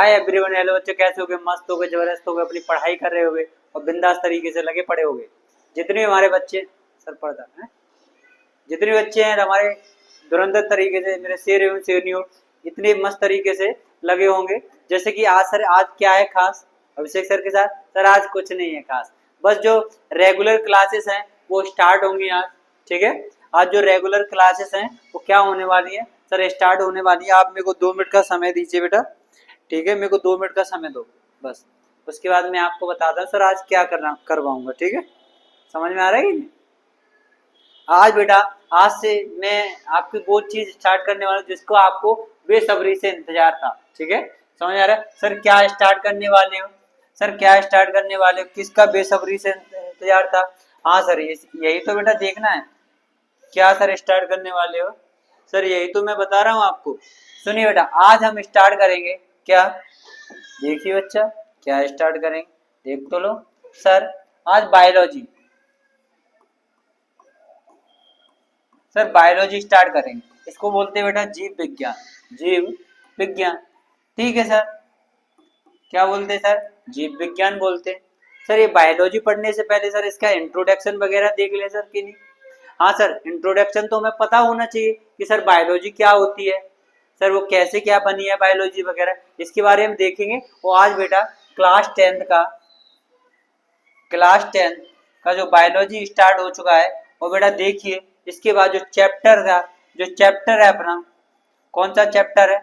Hi everyone, hello बच्चों, कैसे हो गए? मस्त हो गए, जबरदस्त हो गए, अपनी पढ़ाई कर रहे होगे और बिंदास तरीके से लगे पड़े होगे। जितने भी हमारे बच्चे सर पढ़ता है, जितने बच्चे हैं हमारे धुरंधर तरीके से, मेरे शेर एवं शेरनियों इतने मस्त तरीके से लगे होंगे। जैसे कि आज सर, आज क्या है खास अभिषेक सर के साथ? सर आज कुछ नहीं है खास, बस जो रेगुलर क्लासेस हैं वो स्टार्ट होंगी आज। ठीक है, आज जो रेगुलर क्लासेस हैं वो क्या होने वाली है सर? स्टार्ट होने वाली है। आप मेरे को 2 मिनट का समय दीजिए बेटा। ठीक है, मेरे को 2 मिनट का समय दो बस। उसके बाद मैं आपको बताता हूँ सर आज क्या करना करवाऊंगा। ठीक है, समझ में आ रहा है कि नहीं? आज बेटा, आज से मैं आपकी वो चीज स्टार्ट करने वाला हूँ जिसको आपको बेसब्री से इंतजार था। ठीक है, समझ आ रहा है? सर क्या स्टार्ट करने वाले हो? सर क्या स्टार्ट करने वाले हो? किसका बेसब्री से इंतजार था? हाँ सर, यही तो बेटा देखना है। क्या सर स्टार्ट करने वाले हो? सर यही तो मैं बता रहा हूँ आपको। सुनिए बेटा, आज हम स्टार्ट करेंगे क्या? देखिए बच्चा, क्या स्टार्ट करेंगे देख तो लो। सर आज बायोलॉजी, सर बायोलॉजी स्टार्ट करेंगे। इसको बोलते हैं बेटा जीव विज्ञान, जीव विज्ञान। ठीक है सर, क्या बोलते हैं सर? जीव विज्ञान बोलते हैं। सर ये बायोलॉजी पढ़ने से पहले सर इसका इंट्रोडक्शन वगैरह देख ले सर कि नहीं? हाँ सर, इंट्रोडक्शन तो हमें पता होना चाहिए कि सर बायोलॉजी क्या होती है, सर वो कैसे क्या बनी है बायोलॉजी वगैरह, इसके बारे में देखेंगे। और आज बेटा क्लास टेंथ का जो बायोलॉजी स्टार्ट हो चुका है, और बेटा देखिए इसके बाद जो चैप्टर है अपना, कौन सा चैप्टर है?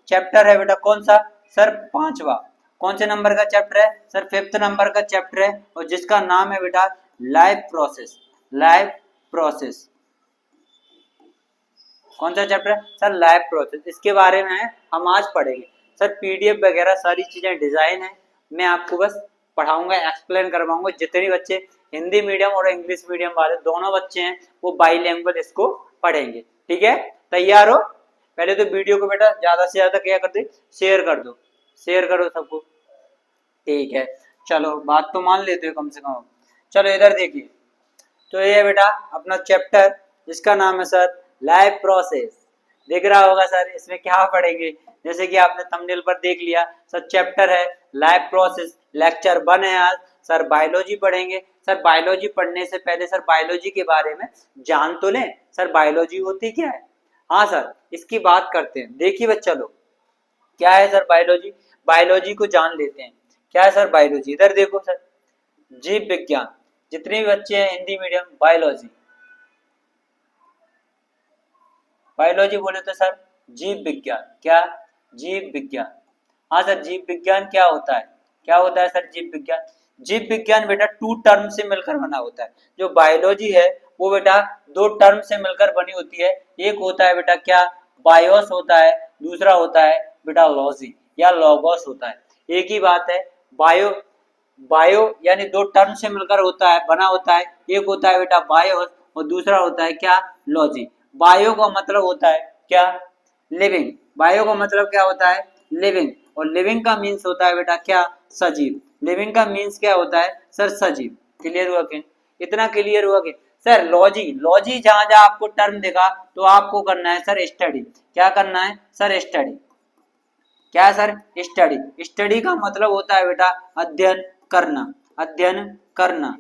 चैप्टर है बेटा कौन सा? सर 5वां। कौन से नंबर का चैप्टर है? सर 5th नंबर का चैप्टर है, और जिसका नाम है बेटा लाइफ प्रोसेस। लाइफ प्रोसेस कौन सा चैप्टर है? Sir life process. इसके बारे में हम आज पढ़ेंगे। सर पीडीएफ वगैरह सारी चीजें डिजाइन है, मैं आपको बस पढ़ाऊंगा, एक्सप्लेन करवाऊंगा। जितने बच्चे हिंदी मीडियम और इंग्लिश मीडियम वाले दोनों बच्चे हैं वो बाईलैंग्वेज इसको पढ़ेंगे। ठीक है, तैयार हो? पहले तो वीडियो को बेटा ज्यादा से ज्यादा क्या कर दे, शेयर कर दो, शेयर करो सबको। ठीक है, चलो बात तो मान लेते हो कम से कम। चलो इधर देखिए, तो ये बेटा अपना चैप्टर जिसका नाम है सर लाइफ प्रोसेस। देख रहा होगा सर इसमें क्या पढ़ेंगे, जैसे कि आपने थंबनेल पर देख लिया सर, चैप्टर है लाइफ प्रोसेस, लेक्चर 1 है आज। सर बायोलॉजी पढ़ेंगे। सर बायोलॉजी पढ़ने से पहले सर बायोलॉजी के बारे में जान तो लें, सर बायोलॉजी होती क्या है। हाँ सर, इसकी बात करते हैं। देखिए बच्चा लोग, क्या है सर बायोलॉजी? बायोलॉजी को जान लेते हैं। क्या है सर बायोलॉजी? इधर देखो सर, जीव विज्ञान। जितने भी बच्चे हैं हिंदी मीडियम, बायोलॉजी, बायोलॉजी बोले तो सर जीव विज्ञान। क्या? जीव विज्ञान। हाँ सर, जीव विज्ञान क्या होता है? क्या होता है सर जीव विज्ञान? जीव विज्ञान बेटा 2 टर्म से मिलकर बना होता है। जो बायोलॉजी है वो बेटा 2 टर्म से मिलकर बनी होती है। एक होता है बेटा क्या, बायोस होता है, दूसरा होता है बेटा लॉजी या लॉगोस होता है। एक ही बात है, बायो बायो यानी 2 टर्म से मिलकर होता है, बना होता है। एक होता है बेटा बायोस और दूसरा होता है क्या, लॉजी। बायो का मतलब होता है क्या, लिविंग। बायो का मतलब क्या होता है, लिविंग। और लिविंग का मीन्स होता है बेटा क्या, सजीव। लिविंग का मीन्स क्या होता है सर, सजीव। क्लियर हुआ कि? इतना क्लियर हुआ कि? सर लॉजी, लॉजी जहां जहां आपको टर्म देखा तो आपको करना है सर स्टडी। क्या करना है सर? स्टडी। क्या है सर? स्टडी। स्टडी का मतलब होता है बेटा अध्ययन करना, अध्ययन करना,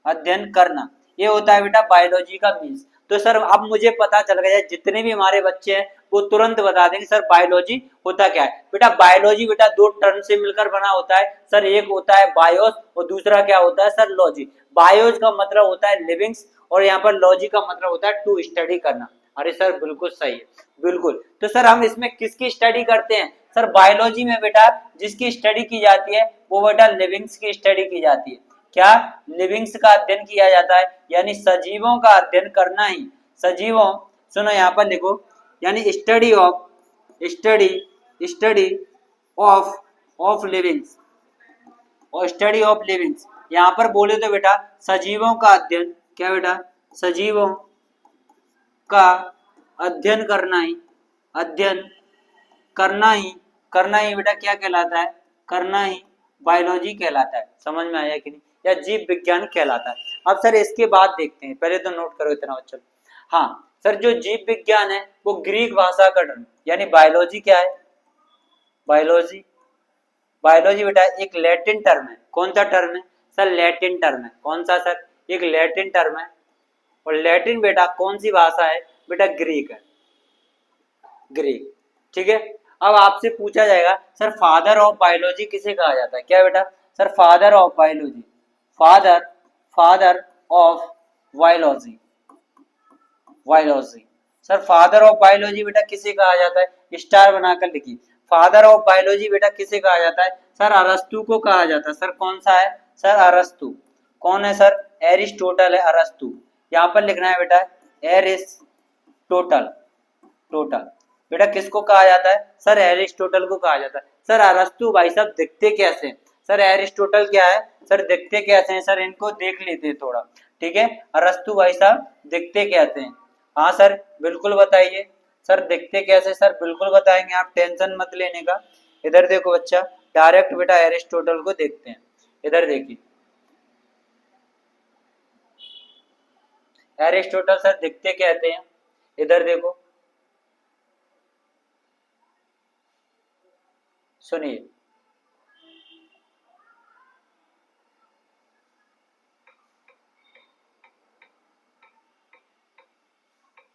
अध्ययन करना। ये होता है बेटा बायोलॉजी का मीन्स। तो सर अब मुझे पता चल गया, जितने भी हमारे बच्चे हैं वो तुरंत बता देंगे सर बायोलॉजी होता क्या है। बेटा बायोलॉजी बेटा 2 टर्म से मिलकर बना होता है सर। एक होता है बायोस और दूसरा क्या होता है सर, लॉजी। बायोस का मतलब होता है लिविंग्स और यहाँ पर लॉजी का मतलब होता है टू स्टडी करना। अरे सर बिल्कुल सही है, बिल्कुल। तो सर हम इसमें किसकी स्टडी करते हैं? सर बायोलॉजी में बेटा जिसकी स्टडी की जाती है वो बेटा लिविंग्स की स्टडी की जाती है। क्या? लिविंग्स का अध्ययन किया जाता है, यानी सजीवों का अध्ययन करना ही। सजीवों, सुनो यहाँ पर लिखो, यानी study study of of livings, और स्टडी ऑफ लिविंग्स यहाँ पर बोले तो बेटा सजीवों का अध्ययन। क्या बेटा? सजीवों का अध्ययन करना ही, अध्ययन करना ही बेटा क्या कहलाता है? करना ही बायोलॉजी कहलाता है। समझ में आया कि नहीं? या जीव विज्ञान कहलाता है। अब सर इसके बाद देखते हैं, पहले तो नोट करो इतना बच्चों। हाँ सर, जो जीव विज्ञान है वो ग्रीक भाषा का टर्म, यानी बायोलॉजी क्या है, बायोलॉजी, बायोलॉजी बेटा एक लैटिन टर्म है। कौन सा टर्म है सर? लैटिन टर्म है। कौन सा सर? एक लैटिन टर्म है। और लैटिन बेटा कौन सी भाषा है? बेटा ग्रीक है, ग्रीक। ठीक है। अब आपसे पूछा जाएगा सर फादर ऑफ बायोलॉजी किसे कहा जाता है? क्या बेटा? Sir father of biology, father father of biology, biology. Sir father of biology बेटा किसे कहा जाता है? स्टार बनाकर लिखिए। फादर ऑफ बायोलॉजी बेटा किसे कहा जाता है? सर अरस्तु को कहा जाता है। सर कौन सा है? सर अरस्तु। कौन है सर? एरिस्टोटल है, अरस्तु। यहाँ पर लिखना है बेटा एरिस्टोटल, टोटल। बेटा किसको कहा जाता है? सर एरिस्टोटल को कहा जाता है। सर अरस्तु भाई साहब दिखते कैसे हैं? सर एरिस्टोटल क्या है? सर दिखते कैसे हैं? सर इनको देख लेते हैं थोड़ा। ठीक है, अरस्तु भाई साहब दिखते कैसे हैं? हाँ सर बिल्कुल बताइए। सर दिखते कैसे? सर बिल्कुल बताएंगे, आप टेंशन मत लेने का। इधर देखो बच्चा, डायरेक्ट बेटा एरिस्टोटल को देखते हैं। इधर देखिए एरिस्टोटल सर दिखते कहते हैं। इधर देखो सुनिए,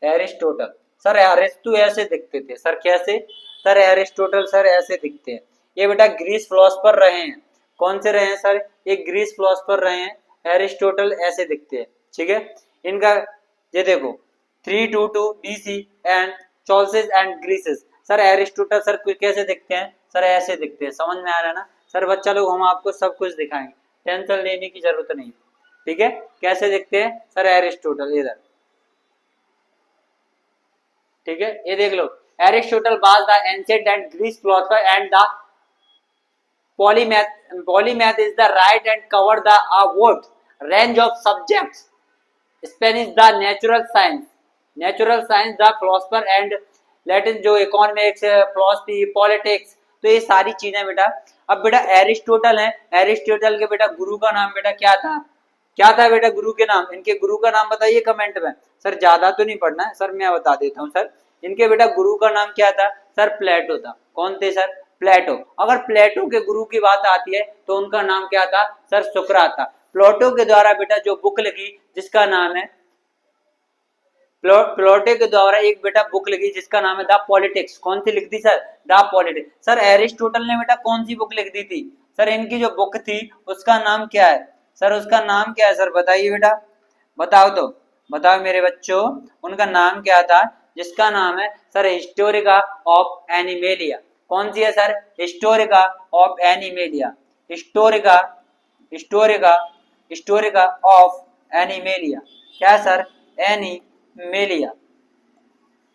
एरिस्टोटल। सर अरिस्तु ऐसे दिखते थे। सर कैसे? सर एरिस्टोटल सर ऐसे दिखते हैं। ये बेटा ग्रीस फिलोसफर रहे हैं। कौन से रहे हैं सर? ये ग्रीस फिलोसफर रहे हैं। एरिस्टोटल ऐसे दिखते हैं। ठीक है, इनका ये देखो 322 BC and Chalcis and Greece. Sir Aristotle sir कैसे दिखते हैं? सर ऐसे दिखते हैं। समझ में आ रहा है ना? सर बच्चा लोग हम आपको सब कुछ दिखाएंगे, टेंशन लेने की जरूरत नहीं। ठीक है, कैसे दिखते हैं सर एरिस्टोटल? इधर ठीक है, ये देख लो। Aristotle was the ancient and Greece philosopher and the polymath is the right and covered the wide range of subjects. Spanish the natural science the philosopher and Latin जो इकोनॉमिक्स, फिलोसफी, पॉलिटिक्स, तो ये सारी चीजें बेटा। अब बेटा Aristotle है, Aristotle के बेटा गुरु का नाम बेटा क्या था? क्या था बेटा गुरु के नाम? इनके गुरु का नाम बताइए कमेंट में। सर ज्यादा तो नहीं पढ़ना है सर, मैं बता देता हूँ सर। इनके बेटा गुरु का नाम क्या था? सर प्लेटो था। कौन थे सर? प्लेटो। अगर प्लेटो के गुरु की बात आती है तो उनका नाम क्या था? सर सुकरात था। प्लेटो के द्वारा बेटा जो बुक लिखी जिसका नाम है प्लेटो के द्वारा एक बेटा बुक लिखी जिसका नाम है द पॉलिटिक्स। कौन सी लिख दी sir? The politics. Sir Aristotle ने बेटा कौन सी बुक लिख दी थी? सर इनकी जो बुक थी उसका नाम क्या है? सर उसका नाम क्या है सर? बताइए बेटा, बताओ तो, बताओ मेरे बच्चों, उनका नाम क्या था जिसका नाम है सर हिस्टोरिका ऑफ एनिमेलिया? कौन सी है sir? Historica of animalia, Historica, Historica, Historica of animalia. क्या सर? एनिमेलिया,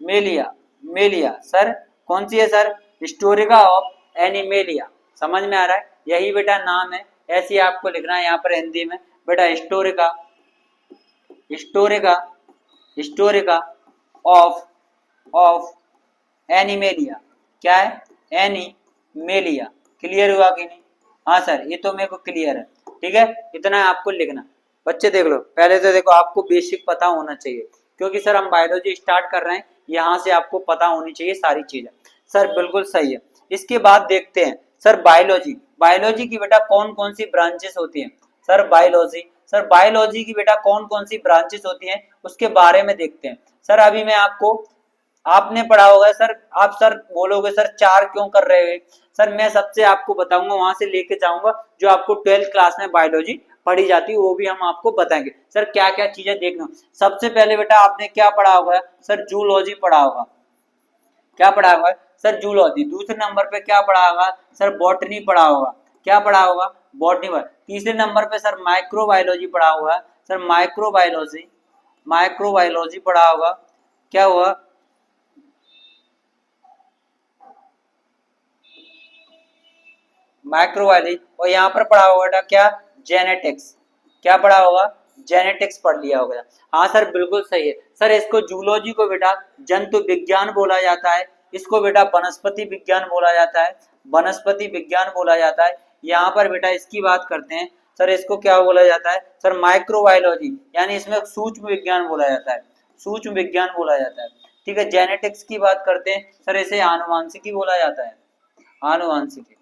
मेलिया, मेलिया। सर कौन सी है सर? Historica of animalia. समझ में आ रहा है? यही बेटा नाम है, ऐसे आपको लिखना है यहाँ पर हिंदी में बेटा Historica, Historica, Historica of animalia. क्या है? एनिमेलिया। क्लियर हुआ कि नहीं? हाँ सर ये तो मेरे को क्लियर है। ठीक है, इतना है आपको लिखना। बच्चे देख लो, पहले तो देखो आपको बेसिक पता होना चाहिए, क्योंकि सर हम बायोलॉजी स्टार्ट कर रहे हैं, यहाँ से आपको पता होनी चाहिए सारी चीजें। सर बिल्कुल सही है। इसके बाद देखते हैं सर बायोलॉजी, बायोलॉजी की बेटा कौन कौन सी ब्रांचेस होती हैं? सर बायोलॉजी, सर बायोलॉजी की बेटा कौन कौन सी ब्रांचेस होती हैं उसके बारे में देखते हैं। सर अभी मैं आपको, आपने पढ़ा होगा सर, आप सर बोलोगे सर 4 क्यों कर रहे हैं? सर मैं सबसे आपको बताऊंगा, वहां से लेके जाऊंगा जो आपको 12th क्लास में बायोलॉजी पढ़ी जाती है, वो भी हम आपको बताएंगे सर क्या क्या चीजें देखना। सबसे पहले बेटा आपने क्या पढ़ा होगा? सर जूलॉजी पढ़ा होगा। क्या पढ़ा होगा? Sir zoology. दूसरे नंबर पे क्या पढ़ा होगा? सर बॉटनी पढ़ा होगा। क्या पढ़ा होगा? बॉटनी पढ़ा। तीसरे नंबर पे सर माइक्रोबायोलॉजी पढ़ा होगा। सर माइक्रोबायोलॉजी, माइक्रोबायोलॉजी पढ़ा होगा। क्या हुआ? माइक्रोबायोलॉजी। और यहाँ पर पढ़ा होगा बेटा क्या? जेनेटिक्स। क्या पढ़ा होगा? जेनेटिक्स पढ़ लिया होगा। हाँ सर बिल्कुल सही है। सर इसको जूलॉजी को बेटा जंतु विज्ञान बोला जाता है, इसको बेटा वनस्पति विज्ञान बोला जाता है, वनस्पति विज्ञान बोला जाता है। यहाँ पर बेटा इसकी बात करते हैं, सर इसको क्या बोला जाता है? सर माइक्रोबायोलॉजी, यानी इसमें सूक्ष्म विज्ञान बोला जाता है, सूक्ष्म विज्ञान बोला जाता है। ठीक है, जेनेटिक्स की बात करते हैं, सर इसे आनुवांशिकी बोला जाता है, आनुवांशिकी।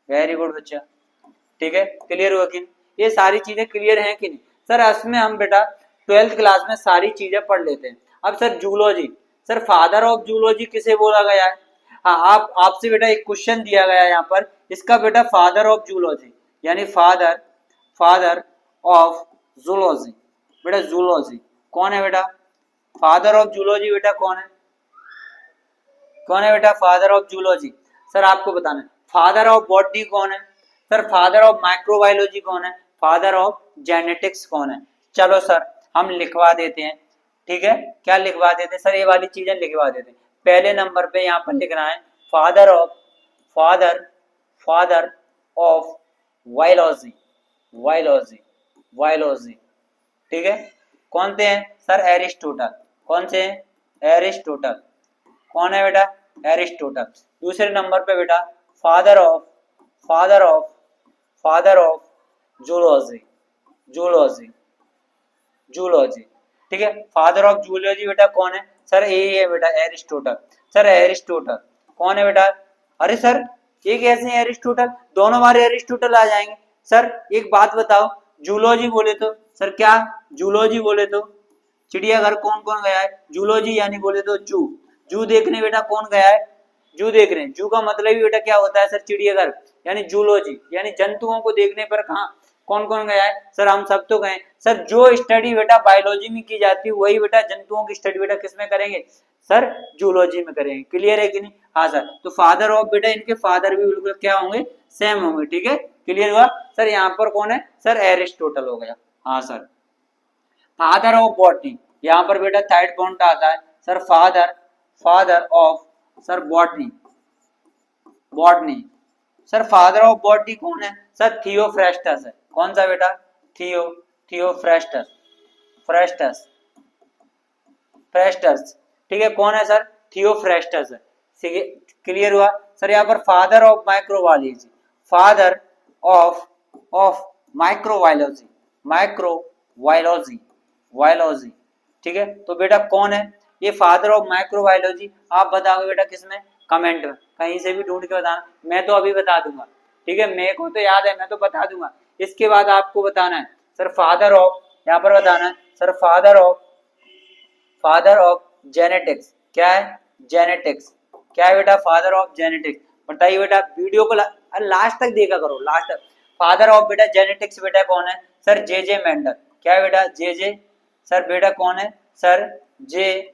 वेरी गुड बच्चा, ठीक है, क्लियर हुआ कि नहीं? ये सारी चीजें क्लियर हैं कि नहीं सर? इसमें हम बेटा 12th क्लास में सारी चीजें पढ़ लेते हैं। अब sir zoology, sir father of zoology किसे बोला गया है? हाँ, आपसे बेटा एक क्वेश्चन दिया गया है यहाँ पर, इसका बेटा फादर ऑफ जूलॉजी यानी फादर ऑफ जूलॉजी, बेटा जूलॉजी कौन है बेटा? फादर ऑफ जूलॉजी बेटा कौन है? कौन है बेटा फादर ऑफ जूलॉजी? सर आपको बताना है। फादर ऑफ बॉटनी कौन है? सर फादर ऑफ माइक्रोबायोलॉजी कौन है? फादर ऑफ जेनेटिक्स कौन है? चलो सर हम लिखवा देते हैं, ठीक है, क्या लिखवा देते हैं सर? ये वाली चीजें लिखवा देते हैं। पहले नंबर पे यहाँ पर लिखना है फादर ऑफ वायोलॉजी, वायोलॉजी, ठीक है, कौन से हैं सर? एरिस्टोटल। कौन से हैं? एरिस्टोटल। कौन है बेटा? एरिस्टोटल। दूसरे नंबर पे बेटा फादर ऑफ जूलॉजी, जूलॉजी, ठीक है। फादर ऑफ जूलॉजी बेटा कौन है सर? यही है बेटा एरिस्टोटल। सर एरिस्टोटल कौन है बेटा? अरे सर ये कैसे एरिस्टोटल? दोनों बार एरिस्टोटल आ जाएंगे। सर एक बात बताओ, जूलॉजी बोले तो सर क्या? जूलॉजी बोले तो चिड़ियाघर कौन कौन गया है? जूलॉजी यानी बोले तो जू देखने बेटा कौन गया है? जू देखने। जू का मतलब ही बेटा क्या होता है सर? चिड़ियाघर, यानी जूलॉजी यानी जंतुओं को देखने पर कहाँ कौन कौन गया है? सर हम सब तो गए। सर जो स्टडी बेटा बायोलॉजी में की जाती है वही बेटा जंतुओं की स्टडी बेटा किस में करेंगे सर? जूलॉजी में करेंगे। क्लियर है कि नहीं? हाँ सर, तो फादर ऑफ बेटा इनके फादर भी बिल्कुल क्या होंगे? सेम होंगे, ठीक है, क्लियर हुआ? सर यहाँ पर कौन है सर? एरिस्टोटल हो गया। हाँ सर, फादर ऑफ बॉटनी, यहाँ पर बेटा थर्ड पॉइंट आता है sir, father of sir botany, sir father of botany कौन है सर? थियोफ्रेस्टस है। कौन सा बेटा? थियोफ्रेस्टस, फ्रेस्टस, ठीक है, कौन है सर? थियोफ्रेस्टस है। क्लियर हुआ? सर यहाँ पर father of microbiology, father of microbiology, ठीक है, तो बेटा कौन है ये फादर ऑफ माइक्रोबायोलॉजी? आप बताओगे बेटा किसमें? कमेंट में, कहीं से भी ढूंढ के बताना, मैं तो अभी बता दूंगा, ठीक है, मेरे को तो याद है, मैं तो बता दूंगा। इसके बाद आपको बताना है सर फादर ऑफ, यहाँ पर बताना है सर फादर ऑफ जेनेटिक्स। क्या है? जेनेटिक्स। क्या है बेटा? Father of genetics. बताइए बेटा, वीडियो को लास्ट तक देखा करो, लास्ट तक। फादर ऑफ बेटा जेनेटिक्स बेटा कौन है सर? जे मेंडल। क्या है बेटा? जे सर बेटा कौन है सर? जे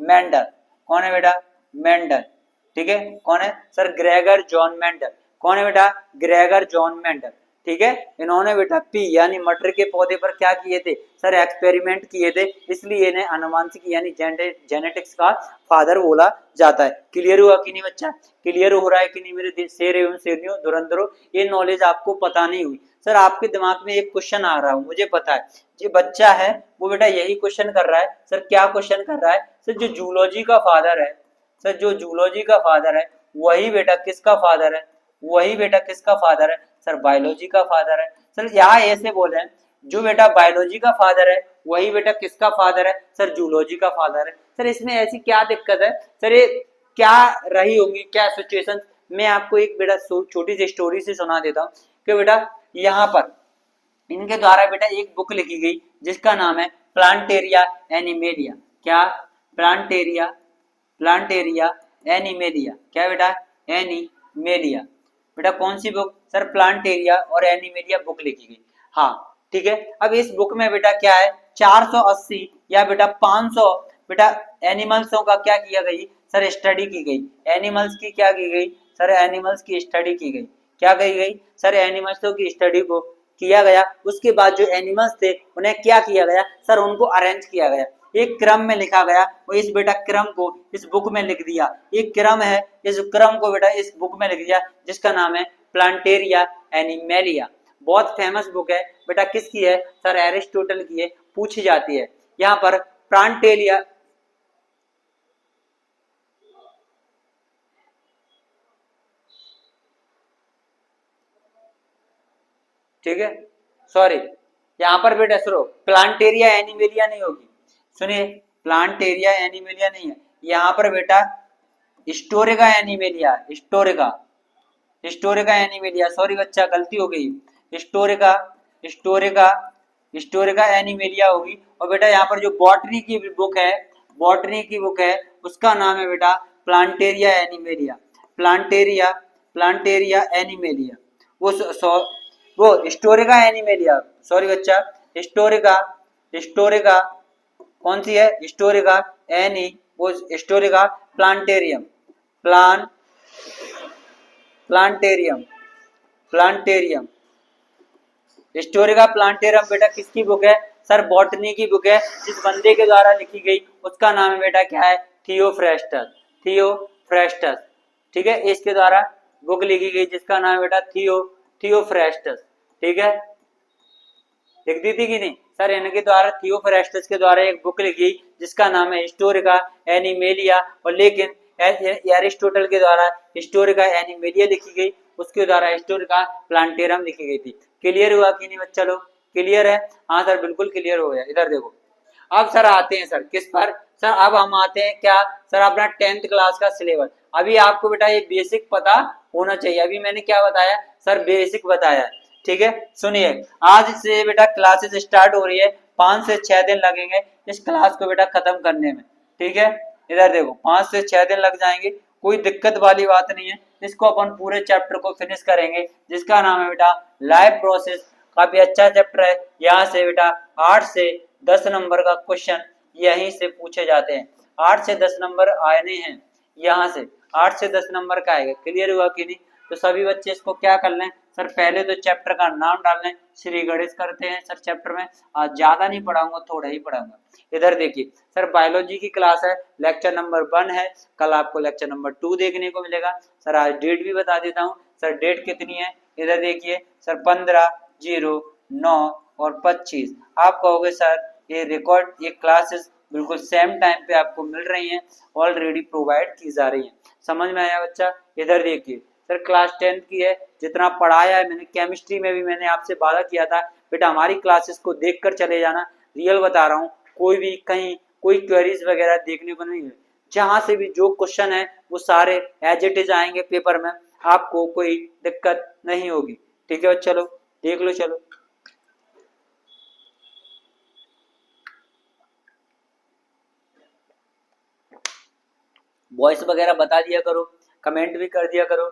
मेंडल। कौन है बेटा? मेंडल, ठीक है, कौन है सर? Gregor John Mendel. कौन है बेटा? ग्रेगर जॉन मेंडल, ठीक है। इन्होंने बेटा पी यानी मटर के पौधे पर क्या किए थे सर? एक्सपेरिमेंट किए थे, इसलिए इन्हें आनुवंशिकी यानी जेनेटिक्स का फादर बोला जाता है। क्लियर हुआ कि नहीं बच्चा? क्लियर हो रहा है कि नहीं मेरे शेर एवं शेरनियों, धुरंधरों? ये नॉलेज आपको पता नहीं हुई सर। आपके दिमाग में एक क्वेश्चन आ रहा है, मुझे पता है, जो बच्चा है वो बेटा यही क्वेश्चन कर रहा है सर। क्या क्वेश्चन कर रहा है सर? जो जूलॉजी का फादर है सर, जो जूलॉजी का फादर है वही बेटा किसका फादर है? वही बेटा किसका फादर है सर? बायोलॉजी का फादर है। सर यहाँ ऐसे बोले, जो बेटा बायोलॉजी का फादर है वही बेटा किसका फादर है सर? जूलॉजी का फादर है। सर इसमें ऐसी क्या दिक्कत है सर? ये क्या रही होंगी, क्या सिचुएशन? मैं आपको एक बेटा छोटी सी स्टोरी से सुना देता हूँ कि बेटा यहाँ पर इनके द्वारा बेटा एक बुक लिखी गई जिसका नाम है प्लांटेरिया एनिमेलिया। क्या? प्लांटेरिया एनिमेलिया। क्या बेटा? एनिमेलिया। बेटा कौन सी बुक सर? प्लांटेरिया और एनिमेलिया बुक लिखी गई। हाँ ठीक है। अब इस बुक में बेटा क्या है, 480 या बेटा 500 बेटा एनिमल्सों का क्या किया गई सर? स्टडी की गई। एनिमल्स की क्या की गई सर? एनिमल्स की स्टडी की गई। क्या की गई सर? एनिमल्सों की स्टडी को किया गया। उसके बाद जो एनिमल्स थे उन्हें क्या किया गया सर? उनको अरेंज किया गया, एक क्रम में लिखा गया और इस बेटा क्रम को इस बुक में लिख दिया। एक क्रम है, इस क्रम को बेटा इस बुक में लिख दिया जिसका नाम है प्लांटेरिया एनिमेलिया। बहुत फेमस बुक है बेटा। किसकी है सर? एरिस्टोटल की है, पूछी जाती है। यहाँ पर प्लांटेरिया, ठीक है, सॉरी, यहाँ पर बेटा सुनो, प्लांटेरिया एनिमेलिया नहीं होगी, सुनिए, प्लांटेरिया एनिमेलिया नहीं है यहाँ पर बेटा। स्टोरेगा एनिमेलिया, स्टोरेगा, स्टोरेगा एनिमेलिया, सॉरी बच्चा गलती हो गई, स्टोरेगा, स्टोरेगा, स्टोरेगा एनिमेलिया होगी। और बेटा यहाँ पर जो बॉटनी की बुक है, बॉटनी की बुक है उसका नाम है बेटा प्लांटेरिया एनिमेलिया, प्लांटेरिया, प्लांटेरिया एनिमेलिया। वो वो स्टोरेगा एनिमेलिया, सॉरी बच्चा, स्टोरेगा, स्टोरेगा कौन सी है, स्टोरेगा एनी, वो स्टोरेगा प्लांटेरियम, प्लांटेरियम, प्लांटेरियम, हिस्टोरिका प्लांटेरम बेटा किसकी बुक है सर, बॉटनी की बुक है। जिस बंदे के द्वारा लिखी गई उसका नाम है बेटा क्या है, थियोफ्रेस्टस, थियोफ्रेस्टस, ठीक है, इसके द्वारा बुक लिखी गई जिसका नाम है बेटा थियोफ्रेस्टस, ठीक है, लिख दी थी कि नहीं सर, इनके द्वारा थियोफ्रेस्टस के द्वारा एक बुक लिखी जिसका नाम है हिस्टोरिका एनिमेलिया, और लेकिन एरिस्टोटल के द्वारा हिस्टोरिका एनिमेलिया लिखी गई, उसके द्वारा हिस्टोरिका प्लांटेरम लिखी गई थी। क्लियर हुआ कि नहीं बच्चा लोग, क्लियर है, हाँ सर बिल्कुल क्लियर हो गया। इधर देखो अब सर आते हैं सर किस पर, सर अब हम आते हैं क्या सर अपना 10th क्लास का सिलेबस। अभी आपको बेटा ये बेसिक पता होना चाहिए, अभी मैंने क्या बताया सर, बेसिक बताया, ठीक है। सुनिए आज से बेटा क्लासेस स्टार्ट हो रही है, 5 से 6 दिन लगेंगे इस क्लास को बेटा खत्म करने में, ठीक है। इधर देखो 5 से 6 दिन लग जाएंगे, कोई दिक्कत वाली बात नहीं है, इसको अपन पूरे चैप्टर को फिनिश करेंगे जिसका नाम है बेटा लाइफ प्रोसेस। काफी अच्छा चैप्टर है, यहाँ से बेटा 8 से 10 नंबर का क्वेश्चन यहीं से पूछे जाते हैं, 8 से 10 नंबर आने हैं यहाँ से, 8 से 10 नंबर का आएगा। क्लियर हुआ कि नहीं, तो सभी बच्चे इसको क्या कर लें सर, पहले तो चैप्टर का नाम डाल लें, श्री गणेश करते हैं सर चैप्टर में, आज ज्यादा नहीं पढ़ाऊंगा थोड़ा ही पढ़ाऊंगा। इधर देखिए सर बायोलॉजी की क्लास है, लेक्चर नंबर 1 है, कल आपको लेक्चर नंबर 2 देखने को मिलेगा। सर आज डेट भी बता देता हूँ, सर डेट कितनी है, इधर देखिए सर 15, 0, 9 और 25। आप कहोगे सर ये रिकॉर्ड, ये क्लासेस बिल्कुल सेम टाइम पे आपको मिल रही हैं, ऑलरेडी प्रोवाइड की जा रही हैं, समझ में आया बच्चा। इधर देखिए सर क्लास 10th की है, जितना पढ़ाया है मैंने, केमिस्ट्री में भी मैंने आपसे वादा किया था बेटा हमारी क्लासेस को देखकर चले जाना, रियल बता रहा हूँ, कोई भी कहीं कोई क्वेरीज वगैरह देखने को नहीं है, जहां से भी जो क्वेश्चन है वो सारे एज इट इज आएंगे पेपर में, आपको कोई दिक्कत नहीं होगी, ठीक है। चलो देख लो, चलो वॉइस वगैरह बता दिया करो, कमेंट भी कर दिया करो,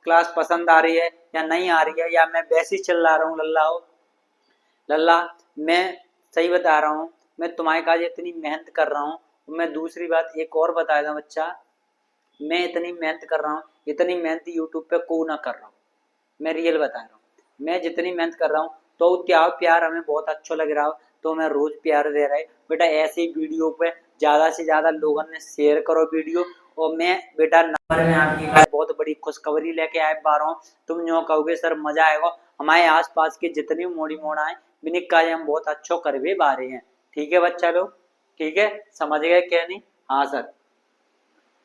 क्लास पसंद आ रही है या नहीं आ रही है, या मैं वैसे ही चिल्ला रहा हूँ लल्ला हो लल्ला। मैं सही बता रहा हूँ, मैं तुम्हारे काज इतनी मेहनत कर रहा हूँ। मैं दूसरी बात एक और बता दूं बच्चा, मैं इतनी मेहनत कर रहा हूँ, इतनी मेहनत यूट्यूब पे को ना कर रहा हूँ, मैं रियल बता रहा हूँ, मैं जितनी मेहनत कर रहा हूँ तो क्या प्यार हमें बहुत अच्छा लग रहा हो तो मैं रोज प्यार दे रहा है बेटा, ऐसी वीडियो पे ज्यादा से ज्यादा लोगों ने शेयर करो वीडियो। और मैं बेटा नंबर में आपकी बहुत बड़ी खुशखबरी लेके आए पा रहा हूँ, तुम जो कहोगे सर मजा आएगा, हमारे आसपास के जितनी मोड़ी मोड़ा है बिनिक का हम बहुत अच्छो करवे पा रहे हैं, ठीक है बच्चा लोग, ठीक है, समझ गए क्या नहीं, हाँ सर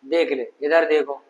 देख ले, इधर देखो,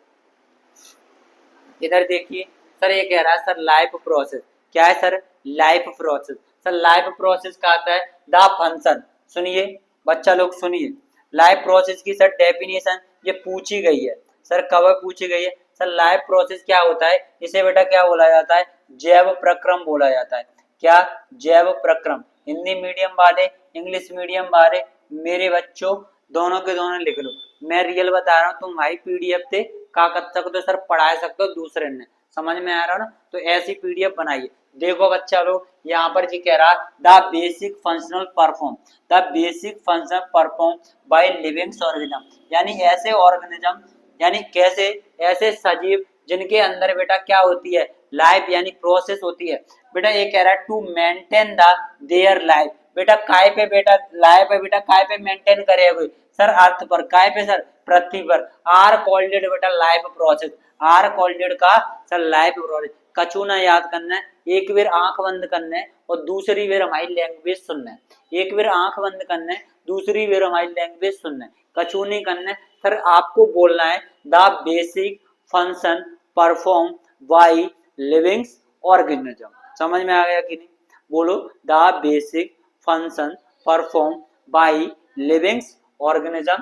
इधर देखिए सर ये कह रहा है सर लाइफ प्रोसेस, क्या है sir, life process, sir life process का आता है द फंक्शन, सुनिए बच्चा लोग सुनिए, लाइफ प्रोसेस की सर डेफिनेशन ये पूछी गई है सर, कब पूछी गई है सर, लाइफ प्रोसेस क्या होता है, इसे बेटा क्या बोला जाता है, जैव प्रक्रम बोला जाता है, क्या, जैव प्रक्रम, हिंदी मीडियम वाले इंग्लिश मीडियम वाले मेरे बच्चों दोनों के दोनों लिख लो, मैं रियल बता रहा हूँ, तुम भाई पीडीएफ से का कर सकते हो सर, पढ़ा सकते हो दूसरे ने, समझ में आ रहा ना, तो ऐसी पीडीएफ बनाइए। देखो बच्चा लोग यहाँ पर जी कह रहा the basic functional perform, the basic function perform by living organism, यानी ऐसे ऑर्गेनिज्म, यानी कैसे, ऐसे सजीव जिनके अंदर बेटा क्या होती है, लाइफ यानी प्रोसेस होती है, बेटा ये कह रहा है to maintain the their life, बेटा काय पे बेटा लाइफ है, बेटा काय पे मेंटेन करेगा सर, अर्थ पर, काय पे सर, पृथ्वी पर, आर कॉल्डेड बेटा लाइफ प्रोसेस, आर कॉल्डेड का सर लाइफ प्रोसेस, कछु ना याद करना है, एक बार आंख बंद करना है और दूसरी बार हमारी लैंग्वेज सुनना है, एक बार आंख बंद करना है दूसरी बार हमारी लैंग्वेज सुनना है, कछु नहीं करना है सर, आपको बोलना है the basic function perform by living organism, समझ में आ गया कि नहीं, बोलो the basic function perform by living organism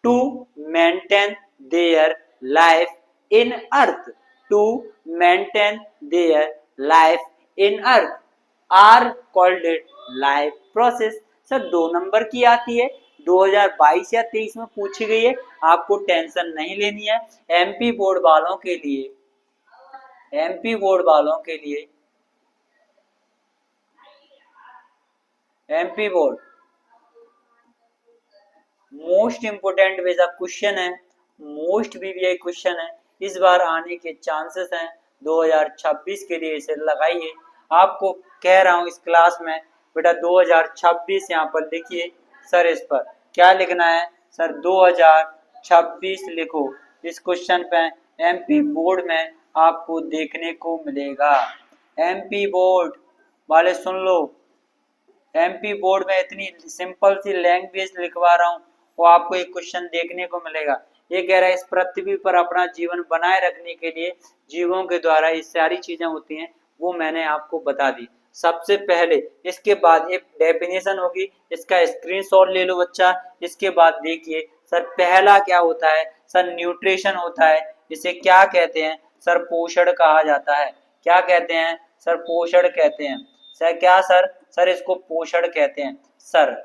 to maintain their life in earth, to maintain their life in earth are called it life process। Sir 2 number की आती है, 2022 या 23 में पूछी गई है, आपको टेंशन नहीं लेनी है। एमपी बोर्ड वालों के लिए, एमपी बोर्ड वालों के लिए, एमपी बोर्ड मोस्ट इंपोर्टेंट वेजा क्वेश्चन है, मोस्ट वीवीआई क्वेश्चन है, इस बार आने के चांसेस हैं। 2026 के लिए इसे लगाइए। आपको कह रहा हूं इस क्लास में बेटा 2026 यहाँ पर लिखिए। सर इस पर क्या लिखना है? सर 2026 लिखो। इस क्वेश्चन पे एमपी बोर्ड में आपको देखने को मिलेगा। एमपी बोर्ड वाले सुन लो, एमपी बोर्ड में इतनी सिंपल सी लैंग्वेज लिखवा रहा हूँ, वो आपको एक क्वेश्चन देखने को मिलेगा। ये कह रहा है इस पृथ्वी पर अपना जीवन बनाए रखने के लिए जीवों के द्वारा ये सारी चीजें होती हैं, वो मैंने आपको बता दी सबसे पहले। इसके बाद एक डेफिनेशन होगी, इसका स्क्रीनशॉट ले लो बच्चा। इसके बाद देखिए सर पहला क्या होता है? सर न्यूट्रिशन होता है। इसे क्या कहते हैं? सर पोषण कहा जाता है। क्या कहते हैं? सर पोषण कहते हैं। सर क्या सर? सर इसको पोषण कहते हैं। सर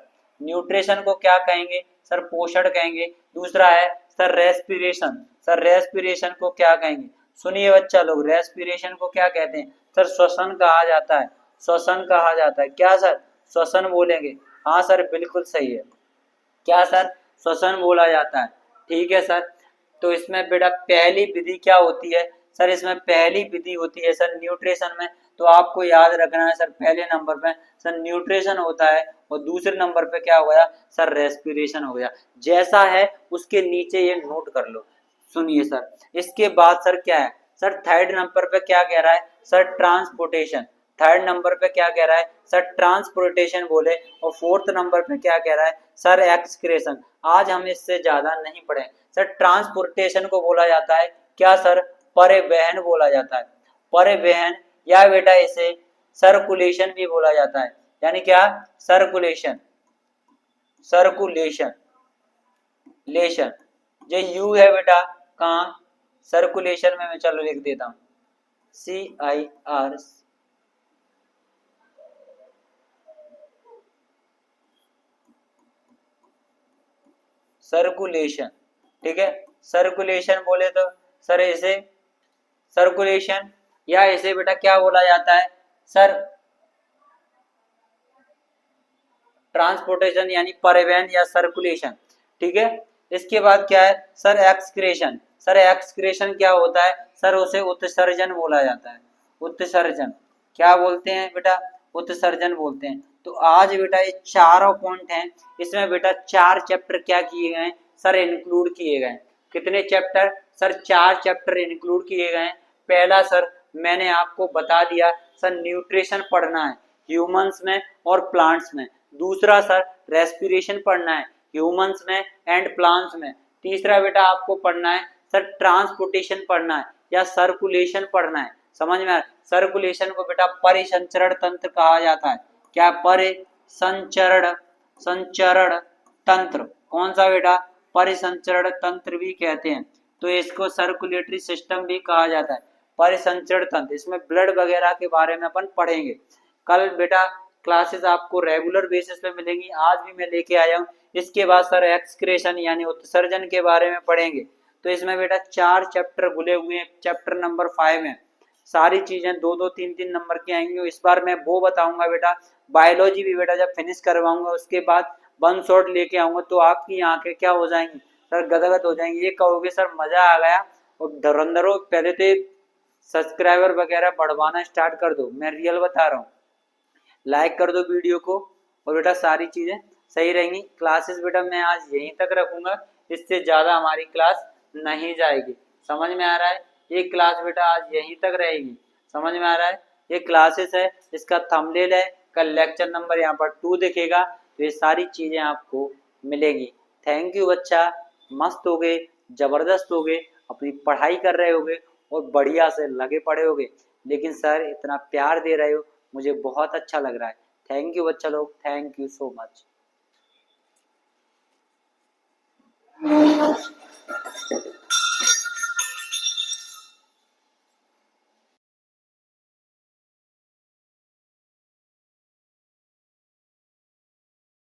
न्यूट्रिशन को क्या कहेंगे? सर पोषण कहेंगे। दूसरा है सर रेस्पिरेशन। सर रेस्पिरेशन को क्या कहेंगे? सुनिए बच्चा लोग, रेस्पिरेशन को क्या कहते हैं? सर श्वसन कहा जाता है। श्वसन कहा जाता है। क्या सर? श्वसन बोलेंगे। हाँ सर बिल्कुल सही है। क्या सर? श्वसन बोला जाता है। ठीक है सर। तो इसमें बेटा पहली विधि क्या होती है? सर इसमें पहली विधि होती है सर न्यूट्रिशन में, तो आपको याद रखना है सर पहले नंबर पे सर न्यूट्रिशन होता है, और दूसरे नंबर पे क्या हो गया? सर रेस्पिरेशन हो गया। जैसा है उसके नीचे ये नोट कर लो। सुनिए सर, इसके बाद सर क्या है? सर थर्ड नंबर पे क्या कह रहा है? Sir transportation. थर्ड नंबर पे क्या कह रहा है? सर ट्रांसपोर्टेशन बोले। और फोर्थ नंबर पे क्या कह रहा है? Sir excretion. आज हम इससे ज्यादा नहीं पढ़े। सर ट्रांसपोर्टेशन को बोला जाता है क्या सर? परिवहन बोला जाता है। परिवहन, या बेटा इसे सर्कुलेशन भी बोला जाता है। यानी क्या? सर्कुलेशन, सर्कुलेशन, लेशन। जो यू है बेटा कहाँ? सर्कुलेशन में मैं चलो लिख देता हूं, CIR, सर्कुलेशन। ठीक है, सर्कुलेशन बोले तो सर इसे सर्कुलेशन, या इसे बेटा क्या बोला जाता है? सर ट्रांसपोर्टेशन यानी परिवहन या सर्कुलेशन। ठीक है। इसके बाद क्या है? Sir excretion. सर एक्सक्रेशन क्या होता है? सर उसे उत्सर्जन बोला जाता है। उत्सर्जन क्या बोलते हैं बेटा? उत्सर्जन बोलते हैं। तो आज बेटा ये चारों पॉइंट हैं, इसमें बेटा 4 चैप्टर क्या किए गए हैं? सर इंक्लूड किए गए। कितने चैप्टर? सर 4 चैप्टर इंक्लूड किए गए। पहला सर मैंने आपको बता दिया, सर न्यूट्रिशन पढ़ना है ह्यूमंस में और प्लांट्स में। दूसरा सर रेस्पिरेशन पढ़ना है ह्यूमंस में एंड प्लांट्स में। तीसरा बेटा आपको पढ़ना है सर ट्रांसपोर्टेशन पढ़ना है या सर्कुलेशन पढ़ना है। समझ में आया? सर्कुलेशन को बेटा परिसंचरण तंत्र कहा जाता है। क्या? परिसंचरण, संचरण तंत्र। कौन सा बेटा? परिसंचरण तंत्र भी कहते हैं। तो इसको सर्कुलेटरी सिस्टम भी कहा जाता है। परिसंचरण तंत्र, इसमें ब्लड वगैरह के बारे में अपन पढ़ेंगे। कल बेटा क्लासेस आपको रेगुलर बेसिस पे मिलेंगी, आज भी मैं लेके आया हूँ। इसके बाद सर एक्सक्रेशन यानी उत्सर्जन के बारे में पढ़ेंगे। तो इसमें बेटा 4 चैप्टर घुले हुए हैं। चैप्टर नंबर 5 में सारी चीजें 2-2, 3-3 नंबर की आएंगी। इस बार मैं वो बताऊंगा बेटा। बायोलॉजी भी बेटा जब फिनिश करवाऊंगा उसके बाद 1 शॉट लेके आऊंगा, तो आपकी आंखें क्या हो जाएंगी सर? गदगद हो जाएंगी। ये कहोगे सर मजा आ गया। और धुरंधरों पहले तो सब्सक्राइबर वगैरह बढ़वाना स्टार्ट कर दो, मैं रियल बता रहा हूँ। लाइक कर दो वीडियो को, और बेटा सारी चीजें सही रहेंगी। क्लासेस बेटा मैं आज यहीं तक रखूंगा, इससे ज्यादा हमारी क्लास नहीं जाएगी। समझ में आ रहा है? ये क्लास बेटा आज यहीं तक रहेगी। समझ में आ रहा है? ये क्लासेस है, इसका थंबनेल है, कल लेक्चर नंबर यहाँ पर 2 दिखेगा। तो ये सारी चीजें आपको मिलेगी। थैंक यू बच्चा, मस्त हो गए, जबरदस्त हो गए, अपनी पढ़ाई कर रहे होगे और बढ़िया से लगे पड़े होगे। लेकिन सर इतना प्यार दे रहे हो, मुझे बहुत अच्छा लग रहा है। थैंक यू बच्चा लोग, थैंक यू सो मच।